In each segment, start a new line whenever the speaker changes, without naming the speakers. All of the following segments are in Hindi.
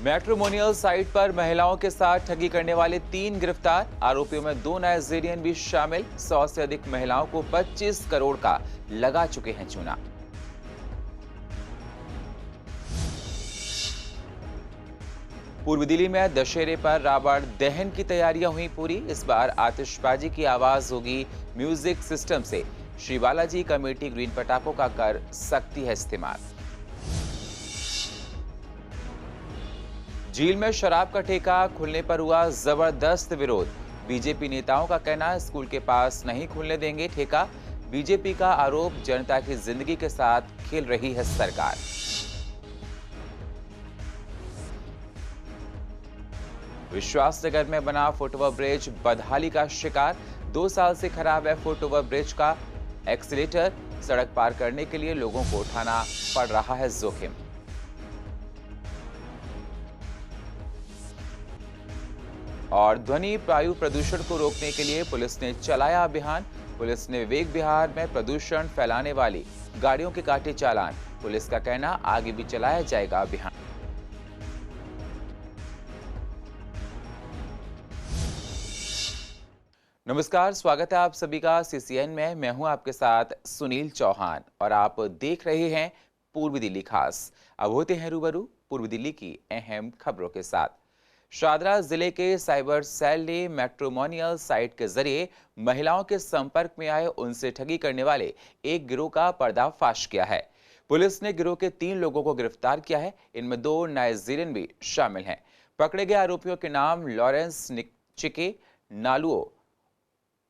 मैट्रिमोनियल साइट पर महिलाओं के साथ ठगी करने वाले 3 गिरफ्तार। आरोपियों में 2 नाइजीरियन भी शामिल। 100 से अधिक महिलाओं को 25 करोड़ का लगा चुके हैं चूना। पूर्वी दिल्ली में दशहरे पर रावण दहन की तैयारियां हुई पूरी। इस बार आतिशबाजी की आवाज होगी म्यूजिक सिस्टम से। श्री बालाजी कमेटी ग्रीन पटाखों का कर सकती है इस्तेमाल। झील में शराब का ठेका खुलने पर हुआ जबरदस्त विरोध। बीजेपी नेताओं का कहना, स्कूल के पास नहीं खुलने देंगे ठेका। बीजेपी का आरोप, जनता की जिंदगी के साथ खेल रही है सरकार। विश्वासनगर में बना फुटओवर ब्रिज बदहाली का शिकार। 2 साल से खराब है फुटओवर ब्रिज का एक्सीलेटर। सड़क पार करने के लिए लोगों को उठाना पड़ रहा है जोखिम। और ध्वनि वायु प्रदूषण को रोकने के लिए पुलिस ने चलाया अभियान। पुलिस ने विवेक विहार में प्रदूषण फैलाने वाली गाड़ियों के काटे चालान। पुलिस का कहना, आगे भी चलाया जाएगा अभियान। नमस्कार, स्वागत है आप सभी का सीसीएन में। मैं हूं आपके साथ सुनील चौहान और आप देख रहे हैं पूर्वी दिल्ली खास। अब होते हैं रूबरू पूर्वी दिल्ली की अहम खबरों के साथ। शादरा जिले के साइबर सेल ने मैट्रिमोनियल साइट के जरिए महिलाओं के संपर्क में आए उनसे ठगी करने वाले एक गिरोह का पर्दाफाश किया है। पुलिस ने गिरोह के 3 लोगों को गिरफ्तार किया है। इनमें 2 नाइजीरियन भी शामिल हैं। पकड़े गए आरोपियों के नाम लॉरेंस निकचिके, नालुओ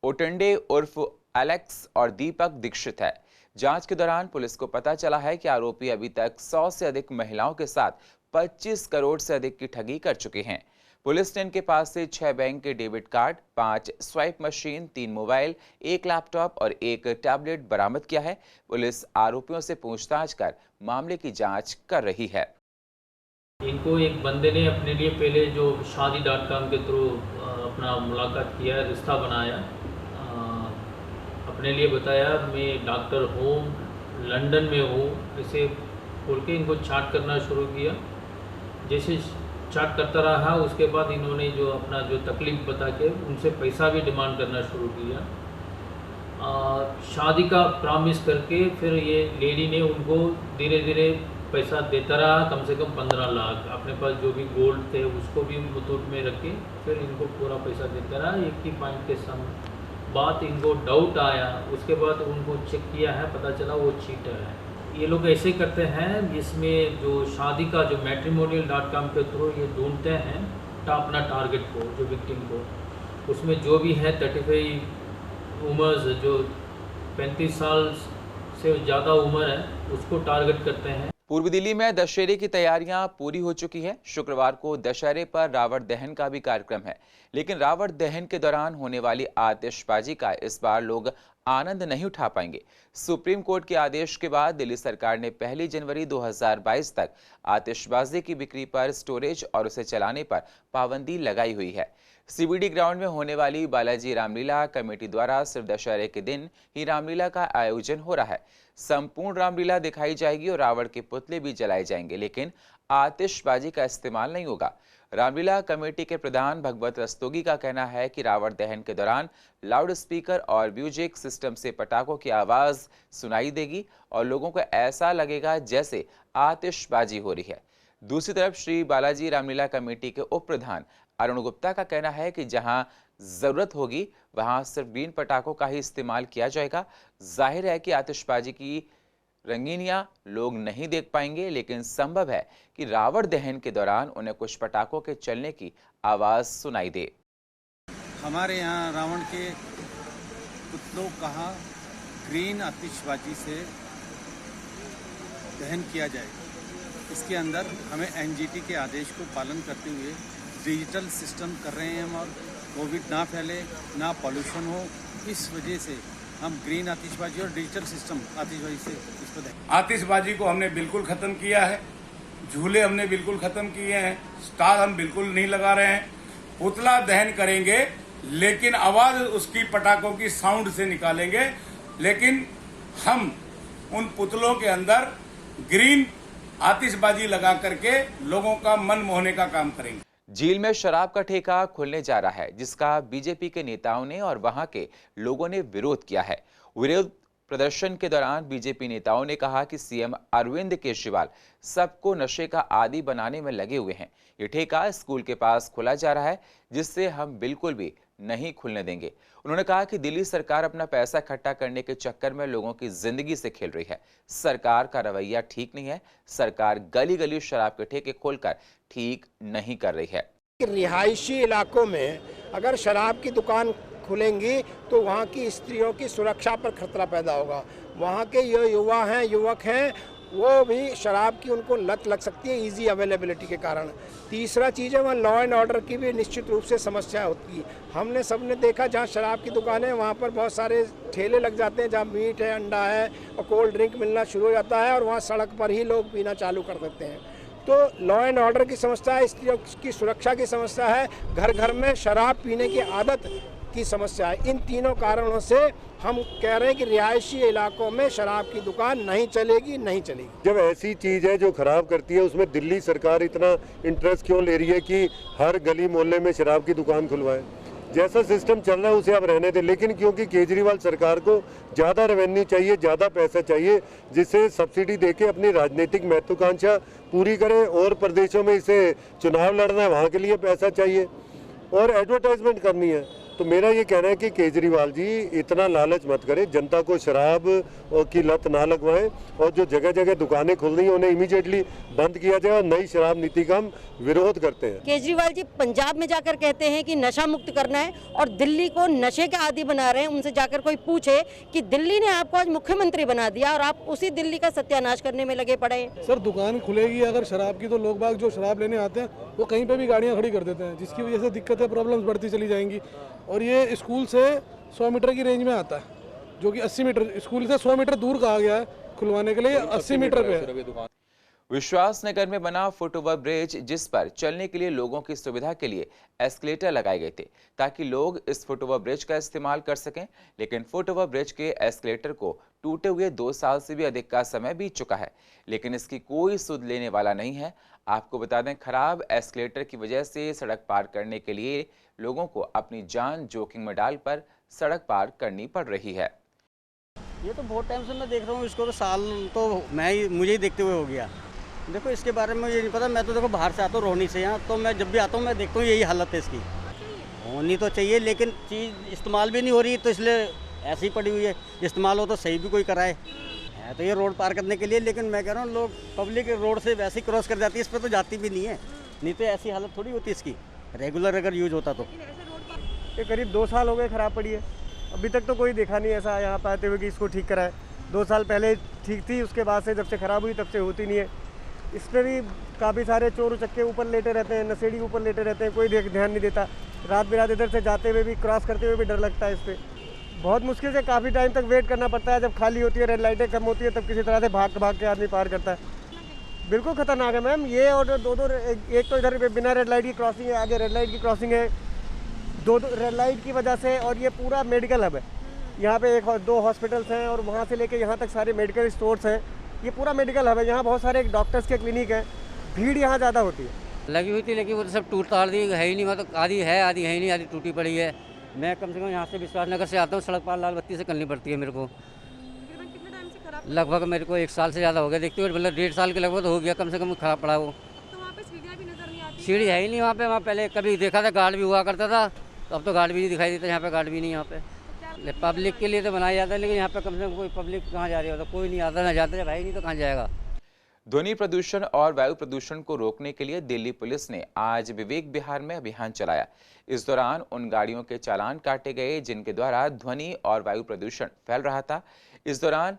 ओटंडे उर्फ एलेक्स और दीपक दीक्षित है। जांच के दौरान पुलिस को पता चला है कि आरोपी अभी तक 100 से अधिक महिलाओं के साथ 25 करोड़ से अधिक की ठगी कर चुके हैं। पुलिस ने इनके पास से 6 बैंक के debit card, 5 swipe machine, 3 mobile, 1 laptop और 1 टैबलेट बरामद किया है। पुलिस आरोपियों से पूछताछ कर मामले की जांच कर रही है।
इनको एक बंदे ने अपने लिए पहले जो शादी.com के थ्रू अपना मुलाकात किया, रिश्ता बनाया, अपने लिए बताया मैं डॉक्टर हूँ, लंदन में हूँ, ऐसे बोल के इनको चाट करना शुरू किया। जैसे चाट करता रहा उसके बाद इन्होंने जो अपना जो तकलीफ बता के उनसे पैसा भी डिमांड करना शुरू किया। शादी का प्रॉमिस करके फिर ये लेडी ने उनको धीरे धीरे पैसा देता रहा, कम से कम 15 लाख। अपने पास जो भी गोल्ड थे उसको भी मुतूट में रखे, फिर इनको पूरा पैसा देता रहा। एक ही पॉइंट के बाद इनको डाउट आया, उसके बाद उनको चेक किया है, पता चला वो चीटर है। ये लोग ऐसे करते हैं जिसमें जो शादी का जो मैट्रिमोनियल.com के थ्रू ये ढूंढते हैं अपना टारगेट को, जो विक्टिम को, उसमें जो भी है 35 उम्र, जो 35 साल से ज़्यादा उम्र है, उसको टारगेट करते हैं।
पूर्वी दिल्ली में दशहरे की तैयारियां पूरी हो चुकी हैं। शुक्रवार को दशहरे पर रावण दहन का भी कार्यक्रम है, लेकिन रावण दहन के दौरान होने वाली आतिशबाजी का इस बार लोग आनंद नहीं उठा पाएंगे। सुप्रीम कोर्ट के आदेश के बाद दिल्ली सरकार ने 1 जनवरी 2022 तक आतिशबाजी की बिक्री पर, स्टोरेज और उसे चलाने पर पाबंदी लगाई हुई है। सीबीडी ग्राउंड में होने वाली बालाजी रामलीला कमेटी द्वारा सिर्फ दशहरे के दिन ही रामलीला का आयोजन हो रहा है। संपूर्ण रामलीला दिखाई जाएगी और रावण के पुतले भी जलाए जाएंगे, लेकिन आतिशबाजी का इस्तेमाल नहीं होगा। रामलीला कमेटी के प्रधान भगवत रस्तोगी का कहना है कि रावण दहन के दौरान लाउड स्पीकर और म्यूजिक सिस्टम से पटाखों की आवाज सुनाई देगी और लोगों को ऐसा लगेगा जैसे आतिशबाजी हो रही है। दूसरी तरफ श्री बालाजी रामलीला कमेटी के उप प्रधान अरुण गुप्ता का कहना है कि जहां जरूरत होगी वहां सिर्फ ग्रीन पटाखों का ही इस्तेमाल किया जाएगा। जाहिर है कि आतिशबाजी की रंगीनियां लोग नहीं देख पाएंगे, लेकिन संभव है कि रावण दहन के दौरान उन्हें कुछ पटाखों के चलने की आवाज सुनाई दे।
हमारे यहाँ रावण के पुतलों का ग्रीन आतिशबाजी से दहन किया जाएगा। इसके अंदर हमें एनजीटी के आदेश को पालन करते हुए डिजिटल सिस्टम कर रहे हैं हम, और कोविड ना फैले, ना पॉल्यूशन हो, इस वजह से हम ग्रीन आतिशबाजी और डिजिटल सिस्टम आतिशबाजी से इसको देखें।
आतिशबाजी को हमने बिल्कुल खत्म किया है, झूले हमने बिल्कुल खत्म किए हैं, स्टार हम बिल्कुल नहीं लगा रहे हैं। पुतला दहन करेंगे लेकिन आवाज उसकी पटाखों की साउंड से निकालेंगे, लेकिन हम उन पुतलों के अंदर ग्रीन आतिशबाजी लगा करके लोगों का मन मोहने का काम करेंगे।
झील में शराब का ठेका खुलने जा रहा है, जिसका बीजेपी के नेताओं ने और वहां के लोगों ने विरोध किया है। विरोध प्रदर्शन के दौरान बीजेपी नेताओं ने कहा कि सीएम अरविंद केजरीवाल सबको नशे का आदी बनाने में लगे हुए हैं। ये ठेका स्कूल के पास खोला जा रहा है, जिससे हम बिल्कुल भी नहीं खुलने देंगे। उन्होंने कहा कि दिल्ली सरकार अपना पैसा इकट्ठा करने के चक्कर में लोगों की जिंदगी से खेल रही है। सरकार का रवैया ठीक नहीं है। सरकार गली गली शराब के ठेके खोलकर ठीक नहीं कर रही है।
रिहायशी इलाकों में अगर शराब की दुकान खुलेंगी तो वहाँ की स्त्रियों की सुरक्षा पर खतरा पैदा होगा। वहाँ के जो युवक हैं वो भी शराब की उनको लत लग सकती है इजी अवेलेबिलिटी के कारण। तीसरा चीज़ है वहाँ लॉ एंड ऑर्डर की भी निश्चित रूप से समस्या होती है। हमने सबने देखा जहाँ शराब की दुकान है वहाँ पर बहुत सारे ठेले लग जाते हैं जहाँ मीट है, अंडा है और कोल्ड ड्रिंक मिलना शुरू हो जाता है और वहाँ सड़क पर ही लोग पीना चालू कर देते हैं। तो लॉ एंड ऑर्डर की समस्या है, स्त्रियों की सुरक्षा की समस्या है, घर घर में शराब पीने की आदत की समस्या है। इन तीनों कारणों से हम कह रहे हैं कि रिहायशी इलाकों में शराब की दुकान नहीं चलेगी।
जब ऐसी चीज़ है जो खराब करती है, उसमें दिल्ली सरकार इतना इंटरेस्ट क्यों ले रही है कि हर गली मोहल्ले में शराब की दुकान खुलवाए? जैसा सिस्टम चल रहा है उसे आप रहने दें, लेकिन क्योंकि केजरीवाल सरकार को ज़्यादा रेवेन्यू चाहिए, ज़्यादा पैसा चाहिए, जिसे सब्सिडी देके अपनी राजनीतिक महत्वाकांक्षा पूरी करे, और प्रदेशों में इसे चुनाव लड़ना है वहाँ के लिए पैसा चाहिए और एडवर्टाइजमेंट करनी है। तो मेरा ये कहना है कि केजरीवाल जी इतना लालच मत करें, जनता को शराब की लत ना लगवाएं और जो जगह जगह दुकानें खुल रही हैं उन्हें इमीडिएटली बंद किया जाए और नई शराब नीति का हम विरोध करते हैं।
केजरीवाल जी पंजाब में जाकर कहते हैं कि नशा मुक्त करना है और दिल्ली को नशे के आदी बना रहे हैं। उनसे जाकर कोई पूछे कि दिल्ली ने आपको आज मुख्यमंत्री बना दिया और आप उसी दिल्ली का सत्यानाश करने में लगे पड़े हैं।
सर दुकान खुलेगी अगर शराब की तो लोग बाग जो शराब लेने आते हैं वो कहीं पे भी गाड़ियां खड़ी कर देते हैं, जिसकी वजह से दिक्कतें प्रॉब्लम्स बढ़ती चली जाएंगी। और ये स्कूल से 100 मीटर की रेंज में आता है, जो कि 80 मीटर स्कूल से 100 मीटर दूर कहा गया है खुलवाने के लिए, 80 मीटर पे है।
विश्वास नगर में बना फुटओवर ब्रिज, जिस पर चलने के लिए लोगों की सुविधा के लिए एस्केलेटर लगाए गए थे ताकि लोग इस फुटओवर ब्रिज का इस्तेमाल कर सकें, लेकिन फुटओवर ब्रिज के एस्केलेटर को टूटे हुए 2 साल से भी अधिक का समय बीत चुका है, लेकिन इसकी कोई सुध लेने वाला नहीं है। आपको बता दें, खराब एस्केलेटर की वजह से सड़क पार करने के लिए लोगों को अपनी जान जोखिम में डालकर सड़क पार करनी पड़ रही है।
ये तो बहुत टाइम से मैं देख रहा हूँ इसको, तो साल तो मुझे ही देखते हुए हो गया। देखो इसके बारे में मुझे नहीं पता, मैं तो देखो बाहर से आता हूँ रोहनी से, यहाँ तो मैं जब भी आता हूँ मैं देखता हूँ यही हालत है इसकी। होनी तो चाहिए लेकिन चीज़ इस्तेमाल भी नहीं हो रही, तो इसलिए ऐसी ही पड़ी हुई है। इस्तेमाल हो तो सही भी कोई कराए, है तो ये रोड पार करने के लिए, लेकिन मैं कह रहा हूँ लोग पब्लिक रोड से वैसे ही क्रॉस कर जाती है, इस पर तो जाती भी नहीं है। नहीं तो ऐसी हालत थोड़ी होती इसकी, रेगुलर अगर यूज होता तो।
ये करीब 2 साल हो गए ख़राब पड़ी है, अभी तक तो कोई देखा नहीं ऐसा यहाँ पर आते हुए कि इसको ठीक कराए। 2 साल पहले ठीक थी, उसके बाद से जब से ख़राब हुई तब से होती नहीं है। इस पर भी काफ़ी सारे चोर उचक्के ऊपर लेटे रहते हैं, नशेड़ी ऊपर लेटे रहते हैं, कोई ध्यान नहीं देता। रात बिरात इधर से जाते हुए भी, क्रॉस करते हुए भी डर लगता है इस पर। बहुत मुश्किल से काफ़ी टाइम तक वेट करना पड़ता है, जब खाली होती है, रेड लाइटें कम होती है, तब किसी तरह से भाग के आदमी पार करता है। बिल्कुल ख़तरनाक है मैम ये, और दो एक तो इधर बिना रेड लाइट की क्रॉसिंग है, आगे रेड लाइट की क्रॉसिंग है, दो रेड लाइट की वजह से। और ये पूरा मेडिकल हब है, यहाँ पे 2 हॉस्पिटल्स हैं और वहाँ से लेके यहाँ तक सारे मेडिकल स्टोर्स हैं। ये पूरा मेडिकल हब है, यहाँ बहुत सारे डॉक्टर्स के क्लिनिक हैं, भीड़ यहाँ ज़्यादा होती है।
लगी हुई थी लेकिन वो सब टूट ताड़ दी, है ही नहीं, मतलब आधी है आधी है ही नहीं, आधी टूटी पड़ी है। मैं कम से कम यहाँ से विश्वास नगर से आता हूँ, सड़क पार लाल बत्ती से करनी पड़ती है मेरे को। लगभग मेरे को 1 साल से ज़्यादा हो गया देखते हुए, मतलब 1.5 साल के लगभग हो गया कम से कम खराब पड़ा वो।
तो वहाँ पे सीढ़ियाँ भी नजर नहीं आती?
सीढ़ी है ही नहीं वहाँ पे। वहाँ पहले कभी देखा था गार्ड भी हुआ करता था, तो अब तो गार्ड भी नहीं दिखाई देता, यहाँ पे गार्ड भी नहीं यहाँ पे। पब्लिक के लिए तो बनाया जाता है, लेकिन यहाँ पे कम से कम कोई पब्लिक कहाँ जा रही होता, कोई नहीं आता, ना जाता है भाई, नहीं तो कहाँ जाएगा।
ध्वनि प्रदूषण और वायु प्रदूषण को रोकने के लिए दिल्ली पुलिस ने आज विवेक विहार में अभियान चलाया। इस दौरान उन गाड़ियों के चालान काटे गए जिनके द्वारा ध्वनि और वायु प्रदूषण फैल रहा था। इस दौरान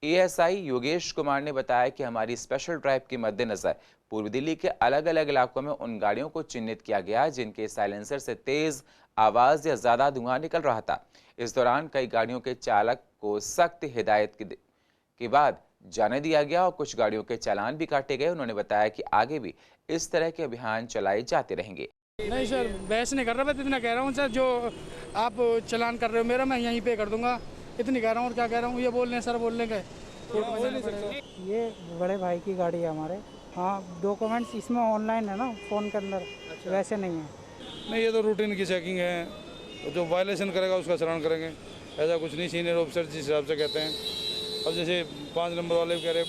एएसआई योगेश कुमार ने बताया कि हमारी स्पेशल ड्राइव के मद्देनजर पूर्व दिल्ली के अलग अलग इलाकों में उन गाड़ियों को चिन्हित किया गया जिनके साइलेंसर से तेज आवाज या ज्यादा धुआं निकल रहा था। इस दौरान कई गाड़ियों के चालक को सख्त हिदायत के बाद जाने दिया गया और कुछ गाड़ियों के चालान भी काटे गए। उन्होंने बताया कि आगे भी इस तरह के अभियान चलाए जाते रहेंगे।
नहीं सर, बहस नहीं कर रहा, मैं इतना कह रहा हूँ सर, जो आप चालान कर रहे हो मेरा मैं यहीं पे कर दूंगा, इतनी कह रहा हूँ। और क्या कह रहा हूँ, ये बोल रहे हैं सर, बोल लेंगे ये बड़े भाई की गाड़ी है हमारे। हाँ, डॉक्यूमेंट्स इसमें ऑनलाइन है ना, फ़ोन के अंदर। वैसे नहीं है।
नहीं, ये तो रूटीन की चेकिंग है, तो जो वायलेशन करेगा उसका चालान करेंगे। ऐसा कुछ नहीं, सीनियर ऑफिसर जिस हिसाब से कहते हैं। अब जैसे 5 नंबर वाले कह रहे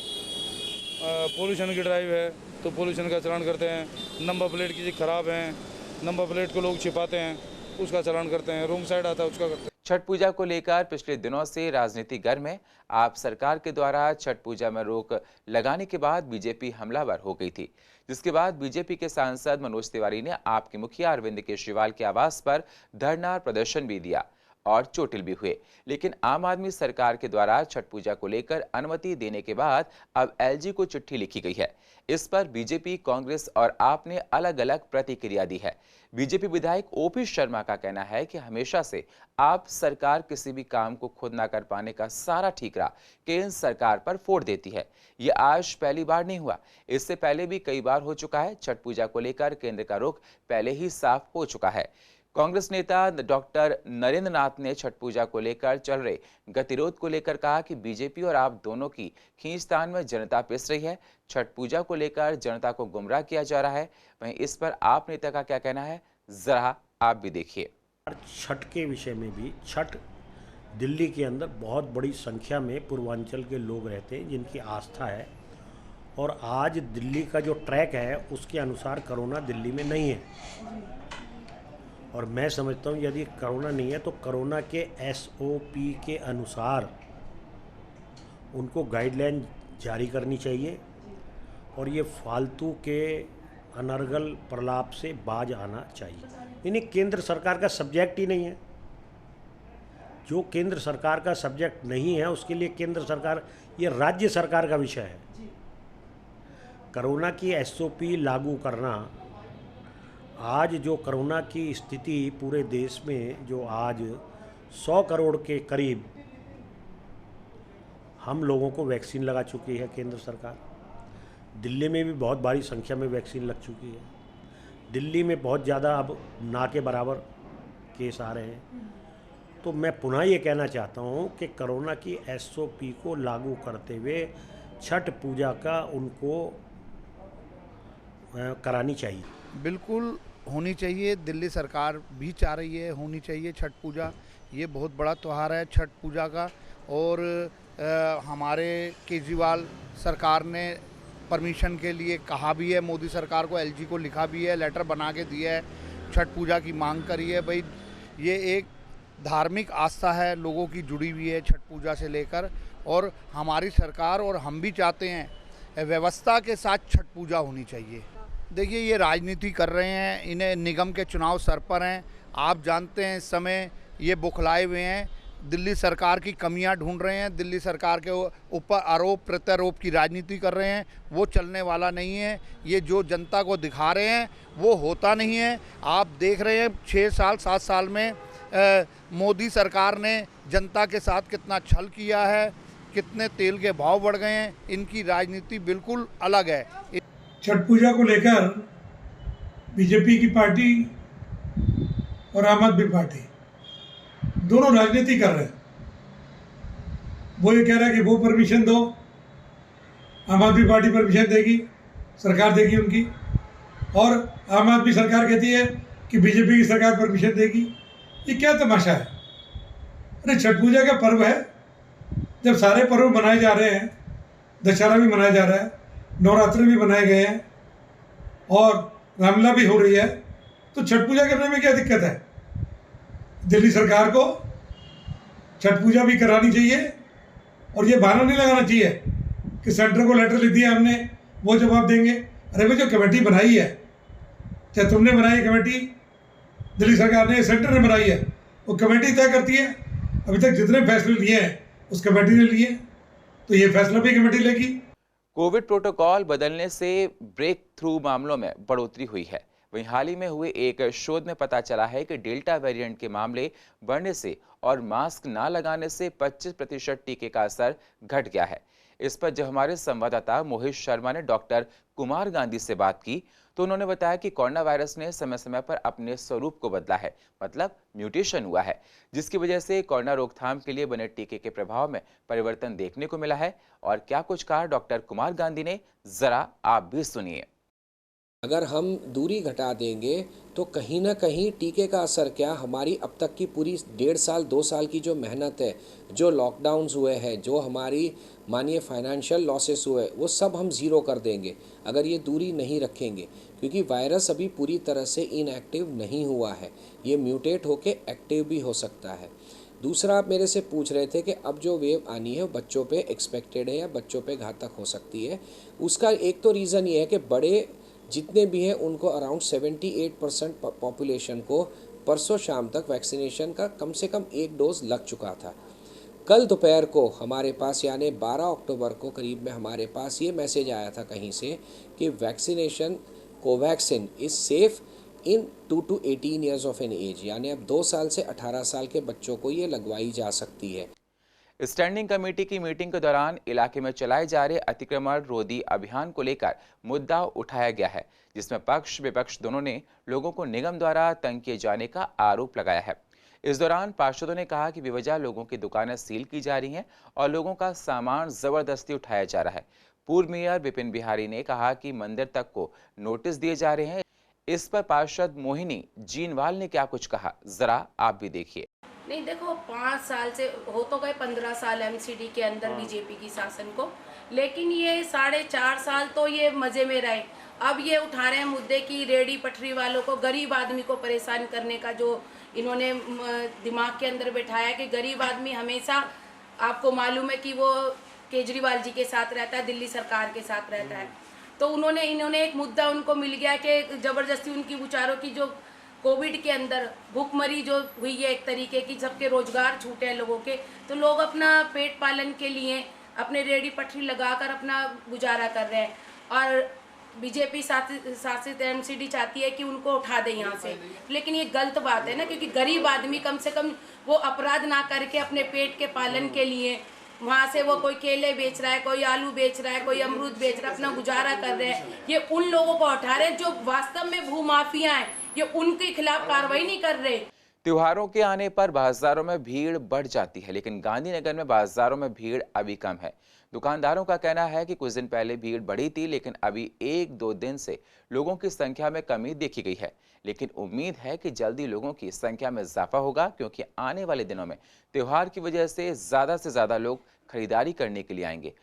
पोल्यूशन की ड्राइव है तो पोल्यूशन का चालान करते हैं। नंबर प्लेट किसी ख़राब है, नंबर प्लेट को लोग छिपाते हैं, उसका चालान करते हैं। रोंग साइड आता है उसका करते हैं।
छठ पूजा को लेकर पिछले दिनों से राजनीति गर्म है। आप सरकार के द्वारा छठ पूजा में रोक लगाने के बाद बीजेपी हमलावर हो गई थी, जिसके बाद बीजेपी के सांसद मनोज तिवारी ने आपके मुखिया अरविंद केजरीवाल के आवास पर धरना प्रदर्शन भी दिया और चोटिल भी हुए। लेकिन आम आदमी सरकार के द्वारा छठ पूजा को लेकर अनुमति देने के बाद अब एलजी को चिट्ठी लिखी गई है। इस पर बीजेपी, कांग्रेस और आप ने अलग अलग प्रतिक्रिया दी है। बीजेपी विधायक ओपी शर्मा का कहना है कि हमेशा से आप सरकार किसी भी काम को खुद ना कर पाने का सारा ठीकरा केंद्र सरकार पर फोड़ देती है। ये आज पहली बार नहीं हुआ, इससे पहले भी कई बार हो चुका है। छठ पूजा को लेकर केंद्र का रुख पहले ही साफ हो चुका है। कांग्रेस नेता डॉक्टर नरेंद्र नाथ ने छठ पूजा को लेकर चल रहे गतिरोध को लेकर कहा कि बीजेपी और आप दोनों की खींचतान में जनता पिस रही है। छठ पूजा को लेकर जनता को गुमराह किया जा रहा है। वहीं इस पर आप नेता का क्या कहना है, जरा आप भी देखिए।
छठ के विषय में भी, छठ दिल्ली के अंदर बहुत बड़ी संख्या में पूर्वांचल के लोग रहते हैं जिनकी आस्था है, और आज दिल्ली का जो ट्रैक है उसके अनुसार कोरोना दिल्ली में नहीं है। और मैं समझता हूँ यदि कोरोना नहीं है तो कोरोना के SOP के अनुसार उनको गाइडलाइन जारी करनी चाहिए, और ये फालतू के अनर्गल प्रलाप से बाज आना चाहिए। इन्हें केंद्र सरकार का सब्जेक्ट ही नहीं है। जो केंद्र सरकार का सब्जेक्ट नहीं है उसके लिए केंद्र सरकार, ये राज्य सरकार का विषय है। कोरोना की SOP लागू करना, आज जो कोरोना की स्थिति पूरे देश में, जो आज 100 करोड़ के करीब हम लोगों को वैक्सीन लगा चुकी है केंद्र सरकार। दिल्ली में भी बहुत भारी संख्या में वैक्सीन लग चुकी है। दिल्ली में बहुत ज़्यादा अब ना के बराबर केस आ रहे हैं। तो मैं पुनः ये कहना चाहता हूँ कि कोरोना की SOP को लागू करते हुए छठ पूजा का उनको करानी चाहिए।
बिल्कुल होनी चाहिए। दिल्ली सरकार भी चाह रही है होनी चाहिए छठ पूजा। ये बहुत बड़ा त्यौहार है छठ पूजा का, और हमारे केजरीवाल सरकार ने परमिशन के लिए कहा भी है, मोदी सरकार को, LG को लिखा भी है, लेटर बना के दिया है, छठ पूजा की मांग करी है। भाई ये एक धार्मिक आस्था है लोगों की जुड़ी हुई है छठ पूजा से लेकर, और हमारी सरकार और हम भी चाहते हैं व्यवस्था के साथ छठ पूजा होनी चाहिए। देखिए ये राजनीति कर रहे हैं, इन्हें निगम के चुनाव सर पर हैं। आप जानते हैं इस समय ये बुखलाए हुए हैं, दिल्ली सरकार की कमियां ढूंढ रहे हैं, दिल्ली सरकार के ऊपर आरोप प्रत्यारोप की राजनीति कर रहे हैं। वो चलने वाला नहीं है। ये जो जनता को दिखा रहे हैं वो होता नहीं है। आप देख रहे हैं 6 साल 7 साल में मोदी सरकार ने जनता के साथ कितना छल किया है, कितने तेल के भाव बढ़ गए हैं। इनकी राजनीति बिल्कुल अलग है।
छठ पूजा को लेकर बीजेपी की पार्टी और आम आदमी पार्टी दोनों राजनीति कर रहे हैं। वो ये कह रहा है कि वो परमिशन दो, आम आदमी पार्टी परमिशन देगी, सरकार देगी उनकी, और आम आदमी सरकार कहती है कि बीजेपी की सरकार परमिशन देगी। ये क्या तमाशा है? अरे छठ पूजा का पर्व है, जब सारे पर्व मनाए जा रहे हैं, दशहरा भी मनाया जा रहा है, नवरात्र भी मनाए गए हैं और रामलीला भी हो रही है, तो छठ पूजा करने में क्या दिक्कत है? दिल्ली सरकार को छठ पूजा भी करानी चाहिए, और ये बहाना नहीं लगाना चाहिए कि सेंटर को लेटर लिख दिया हमने, वो जवाब देंगे। अरे भाई जो कमेटी बनाई है, चाहे तुमने बनाई कमेटी, दिल्ली सरकार ने, सेंटर ने बनाई है, वो कमेटी तय करती है। अभी तक जितने फैसले लिए हैं उस कमेटी ने लिए, तो ये फैसला भी कमेटी लेगी।
कोविड प्रोटोकॉल बदलने से ब्रेक थ्रू मामलों में बढ़ोतरी हुई है। वहीं हाल ही में हुए एक शोध में पता चला है कि डेल्टा वेरिएंट के मामले बढ़ने से और मास्क ना लगाने से 25% टीके का असर घट गया है। इस पर जब हमारे संवाददाता मोहित शर्मा ने डॉक्टर कुमार गांधी से बात की तो उन्होंने बताया कि कोरोना वायरस ने समय समय पर अपने स्वरूप को बदला है, मतलब म्यूटेशन हुआ है, जिसकी वजह से कोरोना रोकथाम के लिए बने टीके के प्रभाव में परिवर्तन देखने को मिला है। और क्या कुछ कहा डॉक्टर कुमार गांधी ने, जरा आप भी सुनिए।
अगर हम दूरी घटा देंगे तो कहीं ना कहीं टीके का असर क्या, हमारी अब तक की पूरी 1.5 साल 2 साल की जो मेहनत है, जो लॉकडाउन्स हुए हैं, जो हमारी मानिए फाइनेंशियल लॉसेस हुए, वो सब हम ज़ीरो कर देंगे अगर ये दूरी नहीं रखेंगे, क्योंकि वायरस अभी पूरी तरह से इनएक्टिव नहीं हुआ है, ये म्यूटेट होके एक्टिव भी हो सकता है। दूसरा, आप मेरे से पूछ रहे थे कि अब जो वेव आनी है वो बच्चों पे एक्सपेक्टेड है या बच्चों पे घातक हो सकती है। उसका एक तो रीज़न ये है कि बड़े जितने भी हैं उनको अराउंड 78% पॉपुलेशन को परसों शाम तक वैक्सीनेशन का कम से कम 1 डोज लग चुका था। कल दोपहर को हमारे पास यानी 12 अक्टूबर को करीब में हमारे पास ये मैसेज आया था कहीं से कि vaccination Covaxin is safe in 2 to 18 years of an age, यानी अब 2 साल से 18 साल के बच्चों को ये लगवाई जा सकती है।
स्टैंडिंग कमेटी की मीटिंग के दौरान इलाके में चलाए जा रहे अतिक्रमण रोधी अभियान को लेकर मुद्दा उठाया गया है, जिसमें पक्ष विपक्ष दोनों ने लोगों को निगम द्वारा तंग किए जाने का आरोप लगाया है। इस दौरान पार्षदों ने कहा कि बेवजह लोगों की दुकानें सील की जा रही हैं और लोगों का सामान जबरदस्ती उठाया जा रहा है। पूर्व मेयर विपिन बिहारी ने कहा कि मंदिर तक को नोटिस दिए जा रहे हैं। इस पर पार्षद मोहिनी जीनवाल ने क्या कुछ कहा, जरा आप भी देखिए।
नहीं देखो, 5 साल से हो तो गए 15 साल एमसीडी के अंदर बीजेपी की शासन को, लेकिन ये 4.5 साल तो ये मजे में रहे। अब ये उठा रहे हैं मुद्दे की रेडी पटरी वालों को, गरीब आदमी को परेशान करने का जो इन्होंने दिमाग के अंदर बैठाया कि गरीब आदमी हमेशा, आपको मालूम है कि वो केजरीवाल जी के साथ रहता है, दिल्ली सरकार के साथ रहता है, तो इन्होंने एक मुद्दा उनको मिल गया कि ज़बरदस्ती उनकी बेचारों की जो कोविड के अंदर भूखमरी जो हुई है, एक तरीके की सबके रोजगार छूटे हैं लोगों के, तो लोग अपना पेट पालन के लिए अपने रेडी पटरी लगाकर अपना गुजारा कर रहे हैं। और बीजेपी शासित एमसीडी चाहती है कि उनको उठा दे यहाँ से, लेकिन ये गलत बात है ना, क्योंकि गरीब आदमी कम से कम वो अपराध ना करके अपने पेट के पालन के लिए वहाँ से वो कोई केले बेच रहा है, कोई आलू बेच रहा है, कोई अमरूद बेच रहा है, अपना गुजारा कर रहे हैं। ये उन लोगों को हटा रहे हैं जो वास्तव में भूमाफिया हैं, ये उनके खिलाफ कार्रवाई नहीं कर रहे।
त्योहारों के आने पर बाजारों में भीड़ बढ़ जाती है, लेकिन गांधीनगर में बाजारों में भीड़ अभी कम है। दुकानदारों का कहना है कि कुछ दिन पहले भीड़ बढ़ी थी, लेकिन अभी 1-2 दिन से लोगों की संख्या में कमी देखी गई है। लेकिन उम्मीद है कि जल्दी लोगों की संख्या में इजाफा होगा, क्योंकि आने वाले दिनों में त्योहार की वजह से ज़्यादा लोग खरीदारी करने के लिए आएंगे।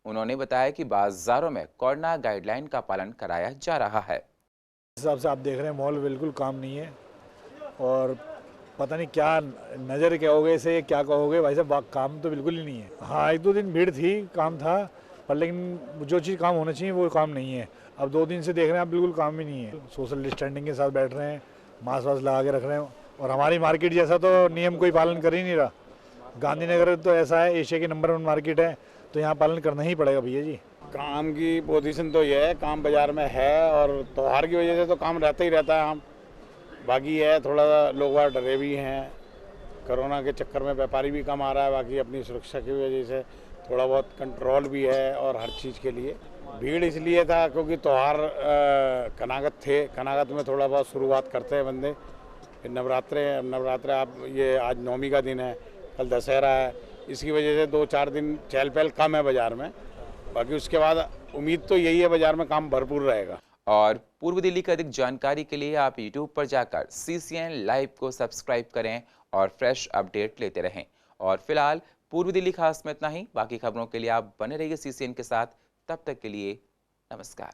उन्होंने बताया कि बाजारों में कोरोना गाइडलाइन का पालन कराया जा रहा है।
इस हिसाब से आप देख रहे हैं मॉल बिल्कुल काम नहीं है, और पता नहीं क्या नज़र क्या होगा इसे, क्या कहोगे भाई साहब, काम तो बिल्कुल ही नहीं है। हाँ, 1-2 दिन भीड़ थी, काम था, पर लेकिन जो चीज़ काम होना चाहिए वो काम नहीं है। अब 2 दिन से देख रहे हैं आप, बिल्कुल काम ही नहीं है। सोशल डिस्टेंसिंग के साथ बैठ रहे हैं, मास्क वास्क लगा के रख रहे हैं, और हमारी मार्केट जैसा तो नियम कोई पालन कर ही नहीं रहा। गांधीनगर तो ऐसा है, एशिया की नंबर 1 मार्केट है, तो यहाँ पालन करना ही पड़ेगा भैया जी।
काम की पोजीशन तो ये है, काम बाजार में है, और त्योहार की वजह से तो काम रहता ही रहता है। हम बाकी है थोड़ा लोग बाहर डरे भी हैं, कोरोना के चक्कर में व्यापारी भी कम आ रहा है, बाकी अपनी सुरक्षा की वजह से थोड़ा बहुत कंट्रोल भी है। और हर चीज़ के लिए भीड़ इसलिए था क्योंकि त्यौहार कनागत थे, कनागत में थोड़ा बहुत शुरुआत करते हैं बंदे। फिर नवरात्रे आप ये आज 9वीं का दिन है, कल दशहरा है, इसकी वजह से 2-4 दिन चहल पहल कम है बाज़ार में। बाकी उसके बाद उम्मीद तो यही है बाज़ार में काम भरपूर रहेगा।
और पूर्व दिल्ली की अधिक जानकारी के लिए आप YouTube पर जाकर CCN लाइव को सब्सक्राइब करें और फ्रेश अपडेट लेते रहें। और फिलहाल पूर्व दिल्ली खास में इतना ही। बाकी खबरों के लिए आप बने रहिए CCN के साथ। तब तक के लिए नमस्कार।